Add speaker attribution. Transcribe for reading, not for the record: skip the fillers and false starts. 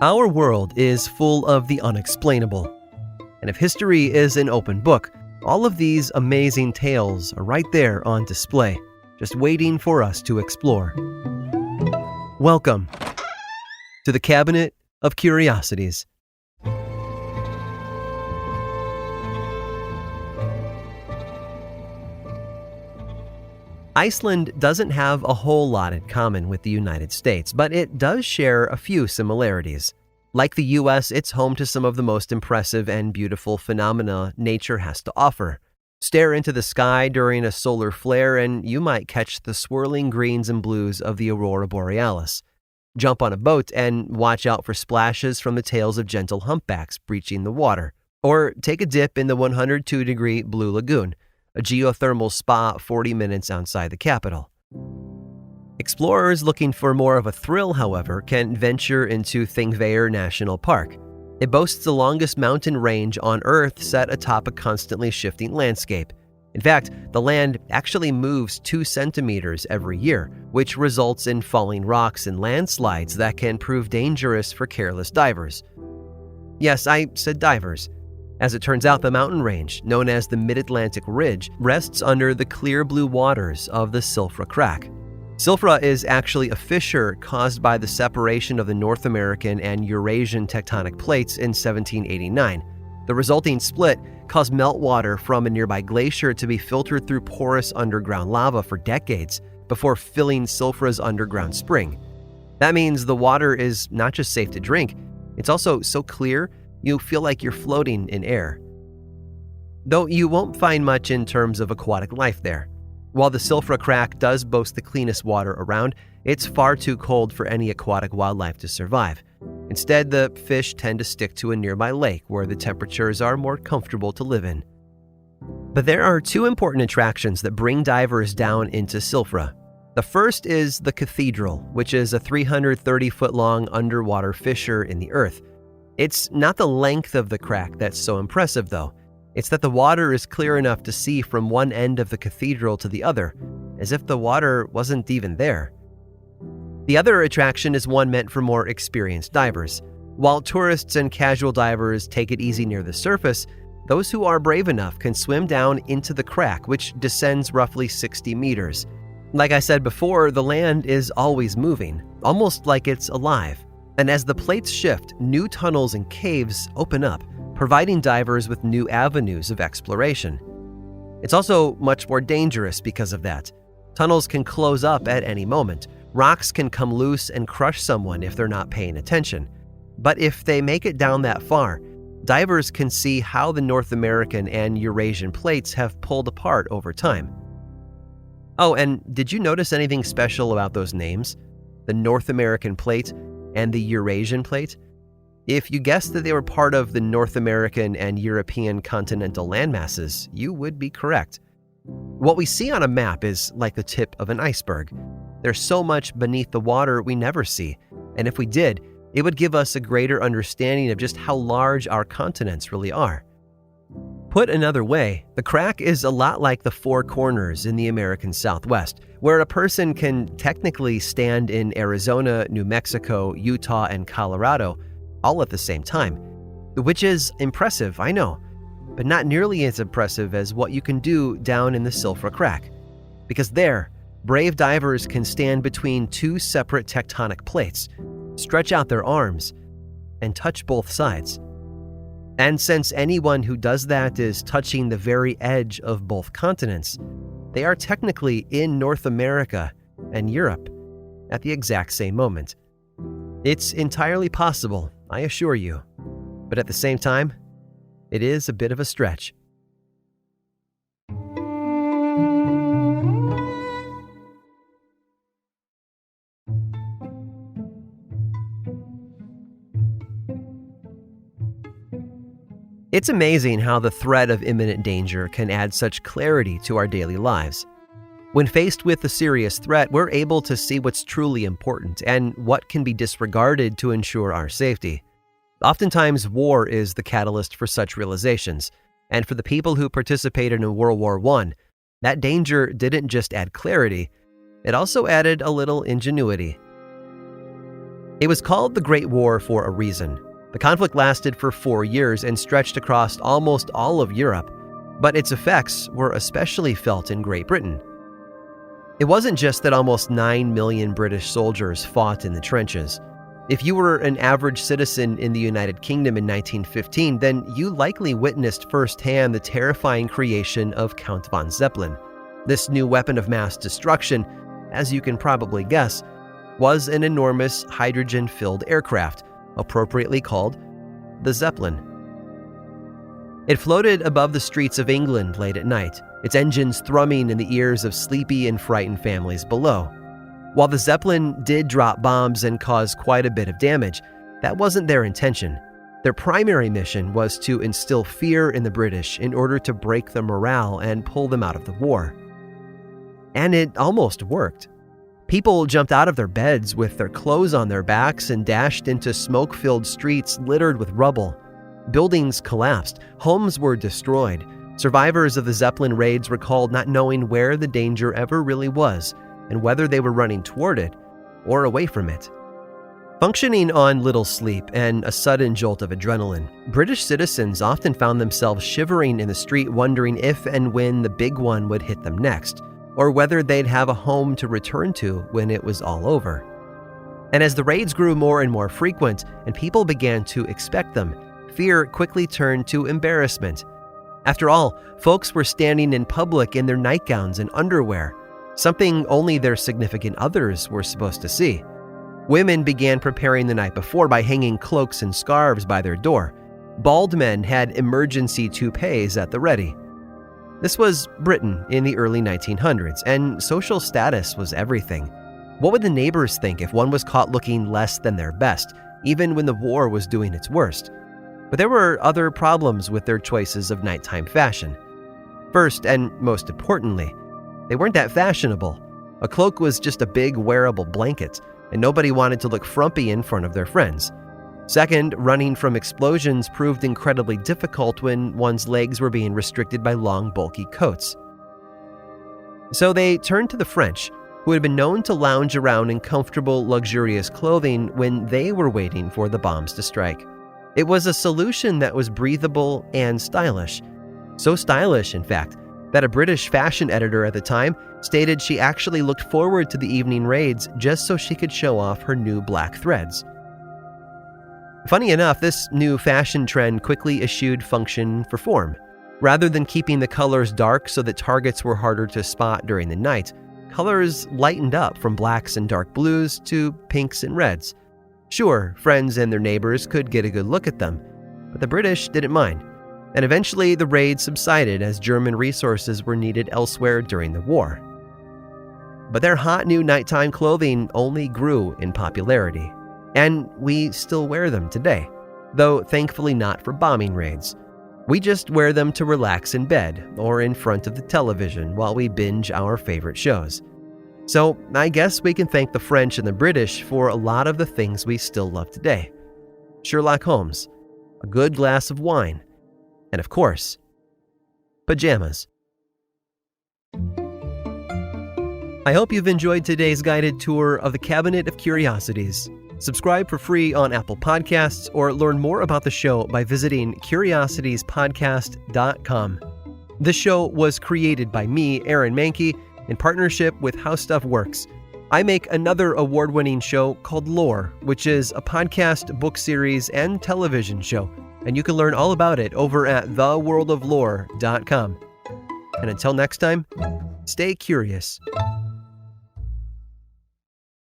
Speaker 1: Our world is full of the unexplainable. And if history is an open book, all of these amazing tales are right there on display, just waiting for us to explore. Welcome to the Cabinet of Curiosities. Iceland doesn't have a whole lot in common with the United States, but it does share a few similarities. Like the US, it's home to some of the most impressive and beautiful phenomena nature has to offer. Stare into the sky during a solar flare and you might catch the swirling greens and blues of the aurora borealis. Jump on a boat and watch out for splashes from the tails of gentle humpbacks breaching the water. Or take a dip in the 102-degree Blue Lagoon, a geothermal spa 40 minutes outside the capital. Explorers looking for more of a thrill, however, can venture into Thingvellir National Park. It boasts the longest mountain range on Earth set atop a constantly shifting landscape. In fact, the land actually moves 2 centimeters every year, which results in falling rocks and landslides that can prove dangerous for careless divers. Yes, I said divers. As it turns out, the mountain range, known as the Mid-Atlantic Ridge, rests under the clear blue waters of the Silfra Crack. Silfra is actually a fissure caused by the separation of the North American and Eurasian tectonic plates in 1789. The resulting split caused meltwater from a nearby glacier to be filtered through porous underground lava for decades before filling Silfra's underground spring. That means the water is not just safe to drink, it's also so clear you feel like you're floating in air. Though you won't find much in terms of aquatic life there. While the Silfra Crack does boast the cleanest water around, it's far too cold for any aquatic wildlife to survive. Instead, the fish tend to stick to a nearby lake where the temperatures are more comfortable to live in. But there are 2 important attractions that bring divers down into Silfra. The first is the Cathedral, which is a 330-foot-long underwater fissure in the earth. It's not the length of the crack that's so impressive, though. It's that the water is clear enough to see from one end of the cathedral to the other, as if the water wasn't even there. The other attraction is one meant for more experienced divers. While tourists and casual divers take it easy near the surface, those who are brave enough can swim down into the crack, which descends roughly 60 meters. Like I said before, the land is always moving, almost like it's alive. And as the plates shift, new tunnels and caves open up, providing divers with new avenues of exploration. It's also much more dangerous because of that. Tunnels can close up at any moment. Rocks can come loose and crush someone if they're not paying attention. But if they make it down that far, divers can see how the North American and Eurasian plates have pulled apart over time. Oh, and did you notice anything special about those names? The North American plate and the Eurasian plate? If you guessed that they were part of the North American and European continental landmasses, you would be correct. What we see on a map is like the tip of an iceberg. There's so much beneath the water we never see, and if we did, it would give us a greater understanding of just how large our continents really are. Put another way, the crack is a lot like the 4 corners in the American Southwest, where a person can technically stand in Arizona, New Mexico, Utah, and Colorado all at the same time, which is impressive, I know, but not nearly as impressive as what you can do down in the Silfra Crack. Because there, brave divers can stand between 2 separate tectonic plates, stretch out their arms, and touch both sides. And since anyone who does that is touching the very edge of both continents, they are technically in North America and Europe at the exact same moment. It's entirely possible, I assure you, but at the same time, it is a bit of a stretch. It's amazing how the threat of imminent danger can add such clarity to our daily lives. When faced with a serious threat, we're able to see what's truly important and what can be disregarded to ensure our safety. Oftentimes, war is the catalyst for such realizations, and for the people who participated in World War I, that danger didn't just add clarity, it also added a little ingenuity. It was called the Great War for a reason. The conflict lasted for 4 years and stretched across almost all of Europe, but its effects were especially felt in Great Britain. It wasn't just that almost 9 million British soldiers fought in the trenches. If you were an average citizen in the United Kingdom in 1915, then you likely witnessed firsthand the terrifying creation of Count von Zeppelin. This new weapon of mass destruction, as you can probably guess, was an enormous hydrogen-filled aircraft, appropriately called the Zeppelin. It floated above the streets of England late at night, its engines thrumming in the ears of sleepy and frightened families below. While the Zeppelin did drop bombs and cause quite a bit of damage, that wasn't their intention. Their primary mission was to instill fear in the British in order to break their morale and pull them out of the war. And it almost worked. People jumped out of their beds with their clothes on their backs and dashed into smoke-filled streets littered with rubble. Buildings collapsed, homes were destroyed. Survivors of the Zeppelin raids recalled not knowing where the danger ever really was, and whether they were running toward it or away from it. Functioning on little sleep and a sudden jolt of adrenaline, British citizens often found themselves shivering in the street, wondering if and when the big one would hit them next, or whether they'd have a home to return to when it was all over. And as the raids grew more and more frequent and people began to expect them, fear quickly turned to embarrassment. After all, folks were standing in public in their nightgowns and underwear, something only their significant others were supposed to see. Women began preparing the night before by hanging cloaks and scarves by their door. Bald men had emergency toupees at the ready. This was Britain in the early 1900s, and social status was everything. What would the neighbors think if one was caught looking less than their best, even when the war was doing its worst? But there were other problems with their choices of nighttime fashion. First, and most importantly, they weren't that fashionable. A cloak was just a big wearable blanket, and nobody wanted to look frumpy in front of their friends. Second, running from explosions proved incredibly difficult when one's legs were being restricted by long, bulky coats. So they turned to the French, who had been known to lounge around in comfortable, luxurious clothing when they were waiting for the bombs to strike. It was a solution that was breathable and stylish. So stylish, in fact, that a British fashion editor at the time stated she actually looked forward to the evening raids just so she could show off her new black threads. Funny enough, this new fashion trend quickly eschewed function for form. Rather than keeping the colors dark so that targets were harder to spot during the night, colors lightened up from blacks and dark blues to pinks and reds. Sure, friends and their neighbors could get a good look at them, but the British didn't mind. And eventually the raid subsided as German resources were needed elsewhere during the war. But their hot new nighttime clothing only grew in popularity, and we still wear them today, though thankfully not for bombing raids. We just wear them to relax in bed or in front of the television while we binge our favorite shows. So I guess we can thank the French and the British for a lot of the things we still love today. Sherlock Holmes, a good glass of wine, and of course, pajamas. I hope you've enjoyed today's guided tour of the Cabinet of Curiosities. Subscribe for free on Apple Podcasts or learn more about the show by visiting curiositiespodcast.com. This show was created by me, Aaron Mahnke, in partnership with How Stuff Works. I make another award-winning show called Lore, which is a podcast, book series, and television show, and you can learn all about it over at theworldoflore.com. And until next time, stay curious.